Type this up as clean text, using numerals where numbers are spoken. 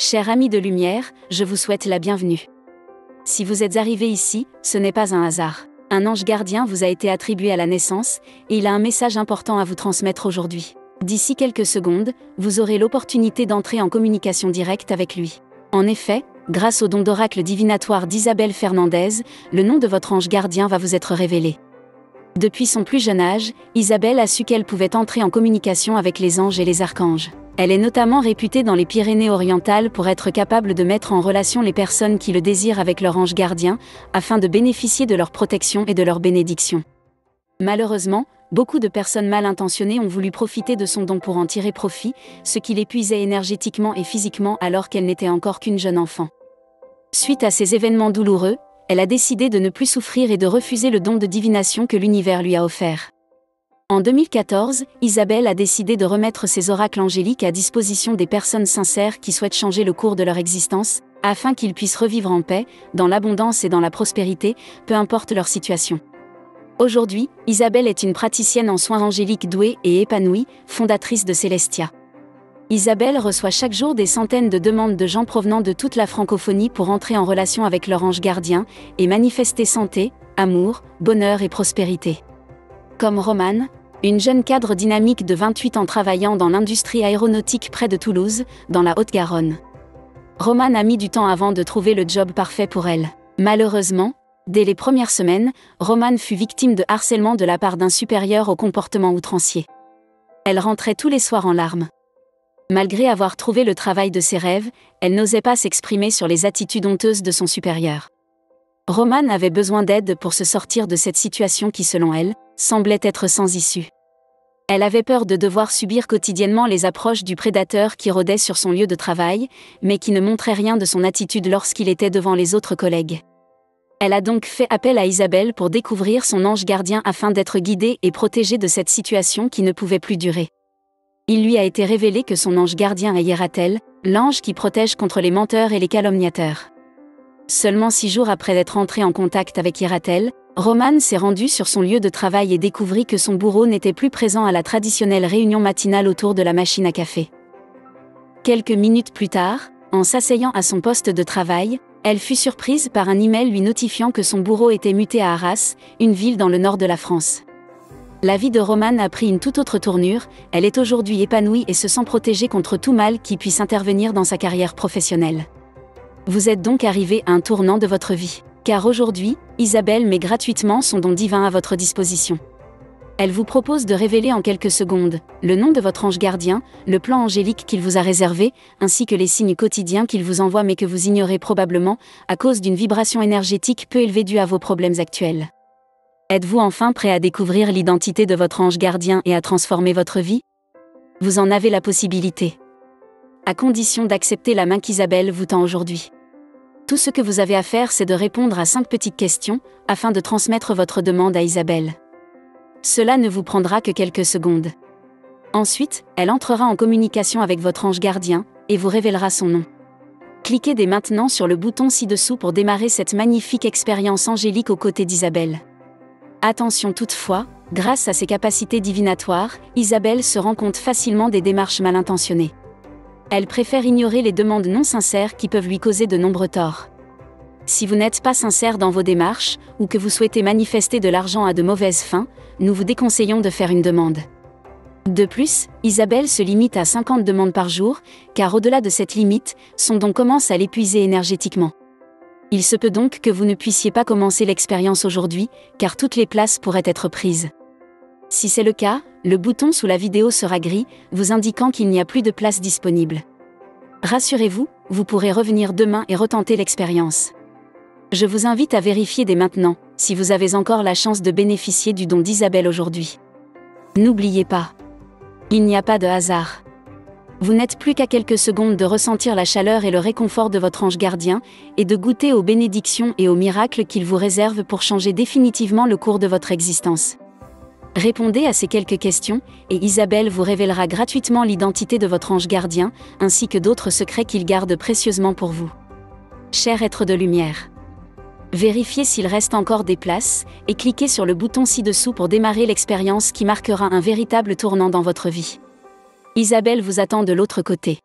Chers amis de lumière, je vous souhaite la bienvenue. Si vous êtes arrivé ici, ce n'est pas un hasard. Un ange gardien vous a été attribué à la naissance, et il a un message important à vous transmettre aujourd'hui. D'ici quelques secondes, vous aurez l'opportunité d'entrer en communication directe avec lui. En effet, grâce au don d'oracle divinatoire d'Isabelle Fernandez, le nom de votre ange gardien va vous être révélé. Depuis son plus jeune âge, Isabelle a su qu'elle pouvait entrer en communication avec les anges et les archanges. Elle est notamment réputée dans les Pyrénées-Orientales pour être capable de mettre en relation les personnes qui le désirent avec leur ange gardien, afin de bénéficier de leur protection et de leur bénédiction. Malheureusement, beaucoup de personnes mal intentionnées ont voulu profiter de son don pour en tirer profit, ce qui l'épuisait énergétiquement et physiquement alors qu'elle n'était encore qu'une jeune enfant. Suite à ces événements douloureux, elle a décidé de ne plus souffrir et de refuser le don de divination que l'univers lui a offert. En 2014, Isabelle a décidé de remettre ses oracles angéliques à disposition des personnes sincères qui souhaitent changer le cours de leur existence, afin qu'ils puissent revivre en paix, dans l'abondance et dans la prospérité, peu importe leur situation. Aujourd'hui, Isabelle est une praticienne en soins angéliques douée et épanouie, fondatrice de Celestia. Isabelle reçoit chaque jour des centaines de demandes de gens provenant de toute la francophonie pour entrer en relation avec leur ange gardien et manifester santé, amour, bonheur et prospérité. Comme Romane, une jeune cadre dynamique de 28 ans travaillant dans l'industrie aéronautique près de Toulouse, dans la Haute-Garonne. Romane a mis du temps avant de trouver le job parfait pour elle. Malheureusement, dès les premières semaines, Romane fut victime de harcèlement de la part d'un supérieur au comportement outrancier. Elle rentrait tous les soirs en larmes. Malgré avoir trouvé le travail de ses rêves, elle n'osait pas s'exprimer sur les attitudes honteuses de son supérieur. Romane avait besoin d'aide pour se sortir de cette situation qui, selon elle, semblait être sans issue. Elle avait peur de devoir subir quotidiennement les approches du prédateur qui rôdait sur son lieu de travail, mais qui ne montrait rien de son attitude lorsqu'il était devant les autres collègues. Elle a donc fait appel à Isabelle pour découvrir son ange gardien afin d'être guidée et protégée de cette situation qui ne pouvait plus durer. Il lui a été révélé que son ange gardien est Hiératel, l'ange qui protège contre les menteurs et les calomniateurs. Seulement 6 jours après être entrée en contact avec Hiératel, Romane s'est rendue sur son lieu de travail et découvrit que son bourreau n'était plus présent à la traditionnelle réunion matinale autour de la machine à café. Quelques minutes plus tard, en s'asseyant à son poste de travail, elle fut surprise par un email lui notifiant que son bourreau était muté à Arras, une ville dans le nord de la France. La vie de Romane a pris une toute autre tournure, elle est aujourd'hui épanouie et se sent protégée contre tout mal qui puisse intervenir dans sa carrière professionnelle. Vous êtes donc arrivé à un tournant de votre vie, car aujourd'hui, Isabelle met gratuitement son don divin à votre disposition. Elle vous propose de révéler en quelques secondes le nom de votre ange gardien, le plan angélique qu'il vous a réservé, ainsi que les signes quotidiens qu'il vous envoie mais que vous ignorez probablement, à cause d'une vibration énergétique peu élevée due à vos problèmes actuels. Êtes-vous enfin prêt à découvrir l'identité de votre ange gardien et à transformer votre vie? Vous en avez la possibilité. À condition d'accepter la main qu'Isabelle vous tend aujourd'hui. Tout ce que vous avez à faire, c'est de répondre à 5 petites questions, afin de transmettre votre demande à Isabelle. Cela ne vous prendra que quelques secondes. Ensuite, elle entrera en communication avec votre ange gardien, et vous révélera son nom. Cliquez dès maintenant sur le bouton ci-dessous pour démarrer cette magnifique expérience angélique aux côtés d'Isabelle. Attention toutefois, grâce à ses capacités divinatoires, Isabelle se rend compte facilement des démarches mal intentionnées. Elle préfère ignorer les demandes non sincères qui peuvent lui causer de nombreux torts. Si vous n'êtes pas sincère dans vos démarches, ou que vous souhaitez manifester de l'argent à de mauvaises fins, nous vous déconseillons de faire une demande. De plus, Isabelle se limite à 50 demandes par jour, car au-delà de cette limite, son don commence à l'épuiser énergétiquement. Il se peut donc que vous ne puissiez pas commencer l'expérience aujourd'hui, car toutes les places pourraient être prises. Si c'est le cas, le bouton sous la vidéo sera gris, vous indiquant qu'il n'y a plus de place disponible. Rassurez-vous, vous pourrez revenir demain et retenter l'expérience. Je vous invite à vérifier dès maintenant, si vous avez encore la chance de bénéficier du don d'Isabelle aujourd'hui. N'oubliez pas, il n'y a pas de hasard. Vous n'êtes plus qu'à quelques secondes de ressentir la chaleur et le réconfort de votre ange gardien, et de goûter aux bénédictions et aux miracles qu'il vous réserve pour changer définitivement le cours de votre existence. Répondez à ces quelques questions, et Isabelle vous révélera gratuitement l'identité de votre ange gardien, ainsi que d'autres secrets qu'il garde précieusement pour vous. Cher être de lumière, vérifiez s'il reste encore des places, et cliquez sur le bouton ci-dessous pour démarrer l'expérience qui marquera un véritable tournant dans votre vie. Isabelle vous attend de l'autre côté.